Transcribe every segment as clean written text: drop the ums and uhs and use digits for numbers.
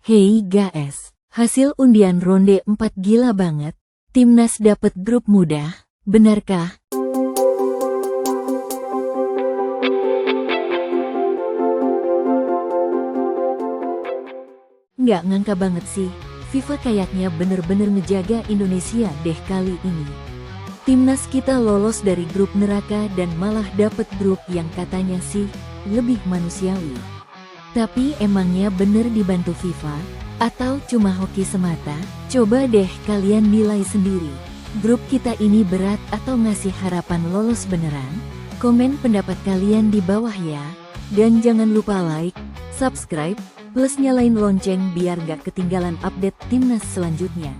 Hey guys, hasil undian ronde 4 gila banget. Timnas dapet grup mudah, benarkah? Nggak ngangka banget sih, FIFA kayaknya bener-bener ngejaga Indonesia deh kali ini. Timnas kita lolos dari grup neraka dan malah dapet grup yang katanya sih lebih manusiawi. Tapi emangnya bener dibantu FIFA? Atau cuma hoki semata? Coba deh kalian nilai sendiri. Grup kita ini berat atau ngasih harapan lolos beneran? Komen pendapat kalian di bawah ya. Dan jangan lupa like, subscribe, plus nyalain lonceng biar gak ketinggalan update timnas selanjutnya.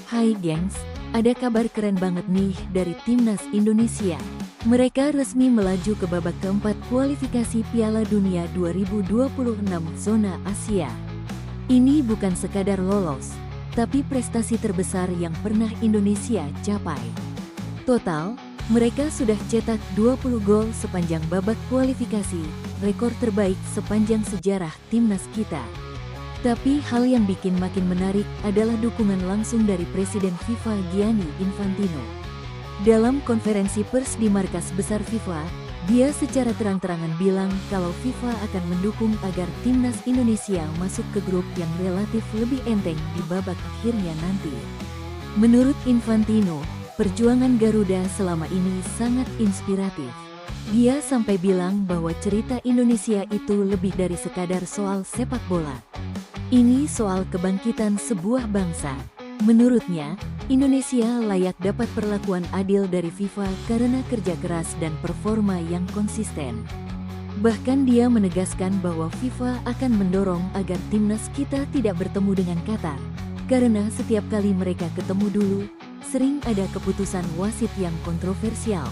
Hai gengs, ada kabar keren banget nih dari timnas Indonesia. Mereka resmi melaju ke babak keempat kualifikasi Piala Dunia 2026 zona Asia. Ini bukan sekadar lolos, tapi prestasi terbesar yang pernah Indonesia capai. Total, mereka sudah cetak 20 gol sepanjang babak kualifikasi, rekor terbaik sepanjang sejarah timnas kita. Tapi hal yang bikin makin menarik adalah dukungan langsung dari Presiden FIFA Gianni Infantino. Dalam konferensi pers di markas besar FIFA, dia secara terang-terangan bilang kalau FIFA akan mendukung agar timnas Indonesia masuk ke grup yang relatif lebih enteng di babak akhirnya nanti. Menurut Infantino, perjuangan Garuda selama ini sangat inspiratif. Dia sampai bilang bahwa cerita Indonesia itu lebih dari sekadar soal sepak bola. Ini soal kebangkitan sebuah bangsa. Menurutnya, Indonesia layak dapat perlakuan adil dari FIFA karena kerja keras dan performa yang konsisten. Bahkan dia menegaskan bahwa FIFA akan mendorong agar timnas kita tidak bertemu dengan Qatar, karena setiap kali mereka ketemu dulu, sering ada keputusan wasit yang kontroversial.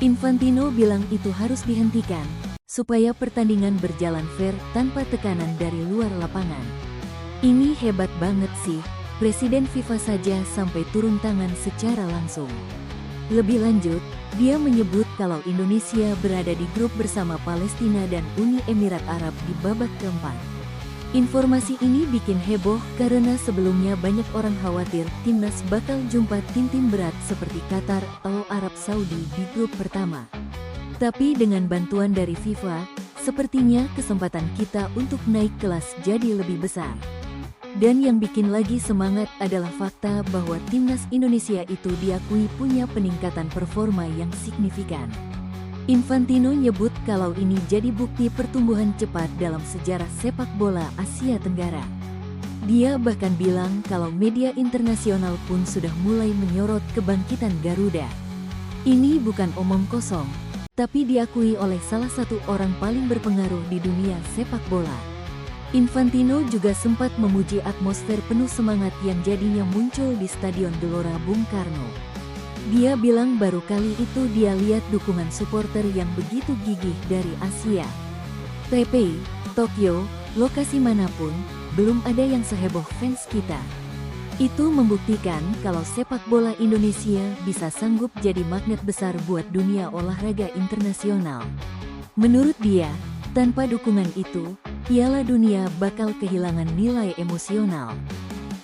Infantino bilang itu harus dihentikan, supaya pertandingan berjalan fair tanpa tekanan dari luar lapangan. Ini hebat banget sih. Presiden FIFA saja sampai turun tangan secara langsung. Lebih lanjut, dia menyebut kalau Indonesia berada di grup bersama Palestina dan Uni Emirat Arab di babak keempat. Informasi ini bikin heboh karena sebelumnya banyak orang khawatir timnas bakal jumpa tim-tim berat seperti Qatar atau Arab Saudi di grup pertama. Tapi dengan bantuan dari FIFA, sepertinya kesempatan kita untuk naik kelas jadi lebih besar. Dan yang bikin lagi semangat adalah fakta bahwa timnas Indonesia itu diakui punya peningkatan performa yang signifikan. Infantino nyebut kalau ini jadi bukti pertumbuhan cepat dalam sejarah sepak bola Asia Tenggara. Dia bahkan bilang kalau media internasional pun sudah mulai menyorot kebangkitan Garuda. Ini bukan omong kosong, tapi diakui oleh salah satu orang paling berpengaruh di dunia sepak bola. Infantino juga sempat memuji atmosfer penuh semangat yang jadinya muncul di Stadion Gelora Bung Karno. Dia bilang baru kali itu dia lihat dukungan supporter yang begitu gigih dari Asia. Taipei, Tokyo, lokasi manapun, belum ada yang seheboh fans kita. Itu membuktikan kalau sepak bola Indonesia bisa sanggup jadi magnet besar buat dunia olahraga internasional. Menurut dia, tanpa dukungan itu, Piala Dunia bakal kehilangan nilai emosional.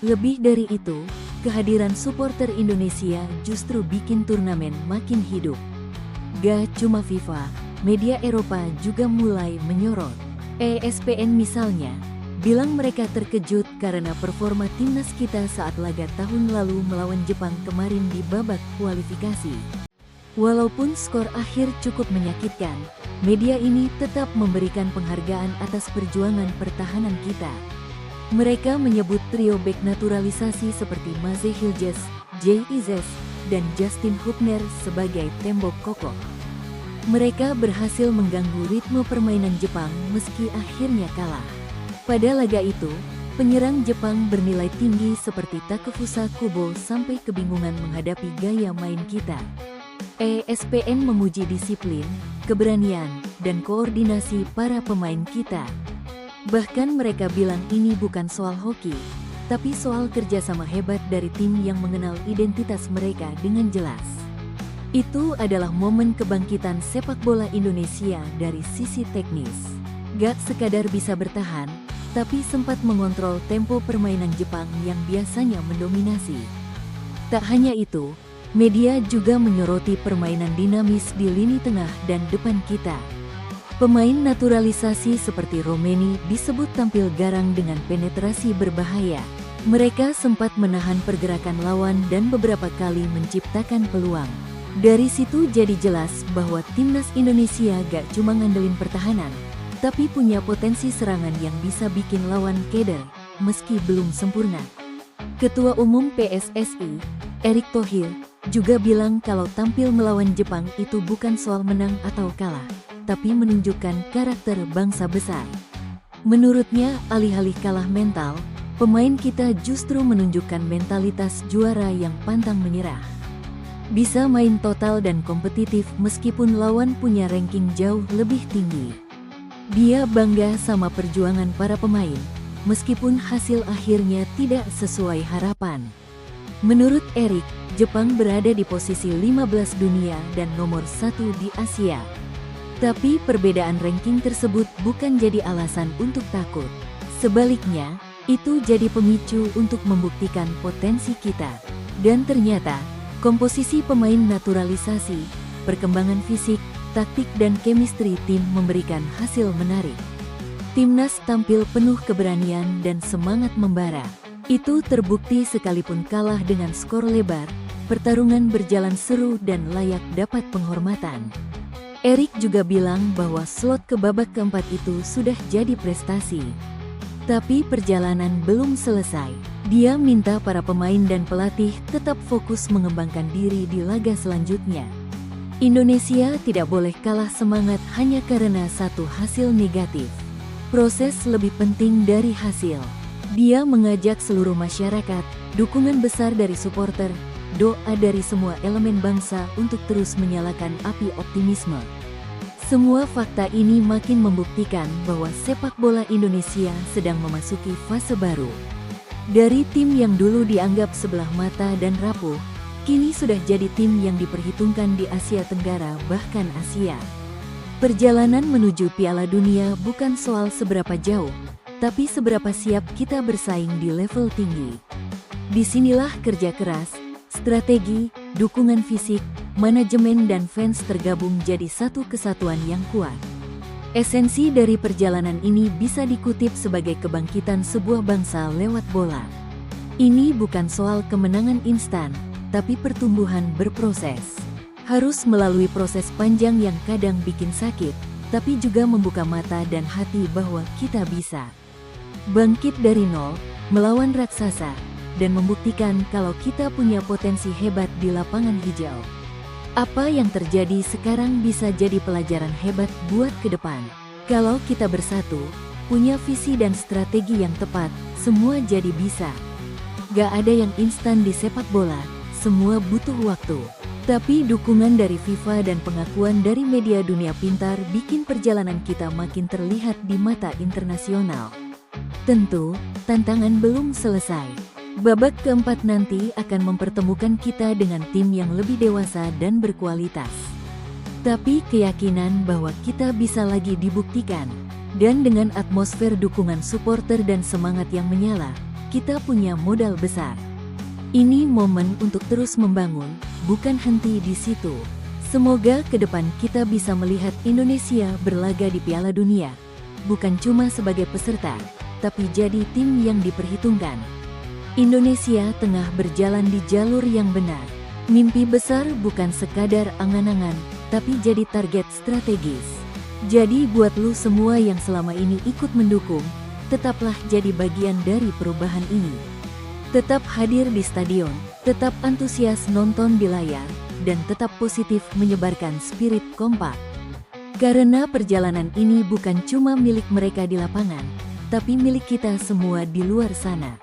Lebih dari itu, kehadiran supporter Indonesia justru bikin turnamen makin hidup. Gak cuma FIFA, media Eropa juga mulai menyorot. ESPN misalnya, bilang mereka terkejut karena performa timnas kita saat laga tahun lalu melawan Jepang kemarin di babak kualifikasi. Walaupun skor akhir cukup menyakitkan, media ini tetap memberikan penghargaan atas perjuangan pertahanan kita. Mereka menyebut trio bek naturalisasi seperti Maze Hiljes, Jay Izes, dan Justin Hubner sebagai tembok kokoh. Mereka berhasil mengganggu ritme permainan Jepang meski akhirnya kalah. Pada laga itu, penyerang Jepang bernilai tinggi seperti Takefusa Kubo sampai kebingungan menghadapi gaya main kita. ESPN memuji disiplin, keberanian, dan koordinasi para pemain kita. Bahkan mereka bilang ini bukan soal hoki, tapi soal kerjasama hebat dari tim yang mengenal identitas mereka dengan jelas. Itu adalah momen kebangkitan sepak bola Indonesia dari sisi teknis. Gak sekadar bisa bertahan, tapi sempat mengontrol tempo permainan Jepang yang biasanya mendominasi. Tak hanya itu, media juga menyoroti permainan dinamis di lini tengah dan depan kita. Pemain naturalisasi seperti Romeni disebut tampil garang dengan penetrasi berbahaya. Mereka sempat menahan pergerakan lawan dan beberapa kali menciptakan peluang. Dari situ jadi jelas bahwa timnas Indonesia gak cuma ngandelin pertahanan, tapi punya potensi serangan yang bisa bikin lawan keder, meski belum sempurna. Ketua Umum PSSI, Erick Thohir, juga bilang kalau tampil melawan Jepang itu bukan soal menang atau kalah, tapi menunjukkan karakter bangsa besar. Menurutnya, alih-alih kalah mental, pemain kita justru menunjukkan mentalitas juara yang pantang menyerah. Bisa main total dan kompetitif meskipun lawan punya ranking jauh lebih tinggi. Dia bangga sama perjuangan para pemain, meskipun hasil akhirnya tidak sesuai harapan. Menurut Erick, Jepang berada di posisi 15 dunia dan nomor 1 di Asia. Tapi perbedaan ranking tersebut bukan jadi alasan untuk takut. Sebaliknya, itu jadi pemicu untuk membuktikan potensi kita. Dan ternyata, komposisi pemain naturalisasi, perkembangan fisik, taktik dan chemistry tim memberikan hasil menarik. Timnas tampil penuh keberanian dan semangat membara. Itu terbukti sekalipun kalah dengan skor lebar, pertarungan berjalan seru dan layak dapat penghormatan. Erick juga bilang bahwa slot ke babak keempat itu sudah jadi prestasi. Tapi perjalanan belum selesai. Dia minta para pemain dan pelatih tetap fokus mengembangkan diri di laga selanjutnya. Indonesia tidak boleh kalah semangat hanya karena satu hasil negatif. Proses lebih penting dari hasil. Dia mengajak seluruh masyarakat, dukungan besar dari supporter, doa dari semua elemen bangsa untuk terus menyalakan api optimisme. Semua fakta ini makin membuktikan bahwa sepak bola Indonesia sedang memasuki fase baru. Dari tim yang dulu dianggap sebelah mata dan rapuh, kini sudah jadi tim yang diperhitungkan di Asia Tenggara bahkan Asia. Perjalanan menuju Piala Dunia bukan soal seberapa jauh, tapi seberapa siap kita bersaing di level tinggi. Disinilah kerja keras, strategi, dukungan fisik, manajemen dan fans tergabung jadi satu kesatuan yang kuat. Esensi dari perjalanan ini bisa dikutip sebagai kebangkitan sebuah bangsa lewat bola. Ini bukan soal kemenangan instan, tapi pertumbuhan berproses. Harus melalui proses panjang yang kadang bikin sakit, tapi juga membuka mata dan hati bahwa kita bisa bangkit dari nol, melawan raksasa, dan membuktikan kalau kita punya potensi hebat di lapangan hijau. Apa yang terjadi sekarang bisa jadi pelajaran hebat buat ke depan. Kalau kita bersatu, punya visi dan strategi yang tepat, semua jadi bisa. Gak ada yang instan di sepak bola, semua butuh waktu. Tapi dukungan dari FIFA dan pengakuan dari media dunia pintar bikin perjalanan kita makin terlihat di mata internasional. Tentu, tantangan belum selesai. Babak keempat nanti akan mempertemukan kita dengan tim yang lebih dewasa dan berkualitas. Tapi keyakinan bahwa kita bisa lagi dibuktikan. Dan dengan atmosfer dukungan supporter dan semangat yang menyala, kita punya modal besar. Ini momen untuk terus membangun, bukan henti di situ. Semoga ke depan kita bisa melihat Indonesia berlaga di Piala Dunia, bukan cuma sebagai peserta, tapi jadi tim yang diperhitungkan. Indonesia tengah berjalan di jalur yang benar. Mimpi besar bukan sekadar angan-angan, tapi jadi target strategis. Jadi buat lu semua yang selama ini ikut mendukung, tetaplah jadi bagian dari perubahan ini. Tetap hadir di stadion, tetap antusias nonton di layar, dan tetap positif menyebarkan spirit kompak. Karena perjalanan ini bukan cuma milik mereka di lapangan, tapi milik kita semua di luar sana.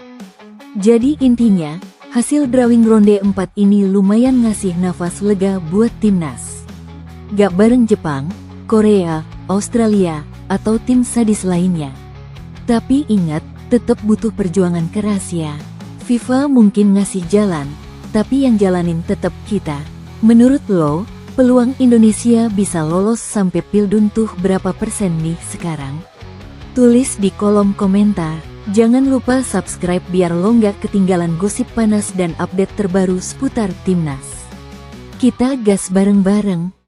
Jadi intinya, hasil drawing ronde 4 ini lumayan ngasih nafas lega buat timnas. Gak bareng Jepang, Korea, Australia, atau tim sadis lainnya. Tapi ingat, tetap butuh perjuangan keras ya. FIFA mungkin ngasih jalan, tapi yang jalanin tetap kita. Menurut lo, peluang Indonesia bisa lolos sampai Pildun tuh berapa persen nih sekarang? Tulis di kolom komentar. Jangan lupa subscribe biar lo nggak ketinggalan gosip panas dan update terbaru seputar Timnas. Kita gas bareng-bareng.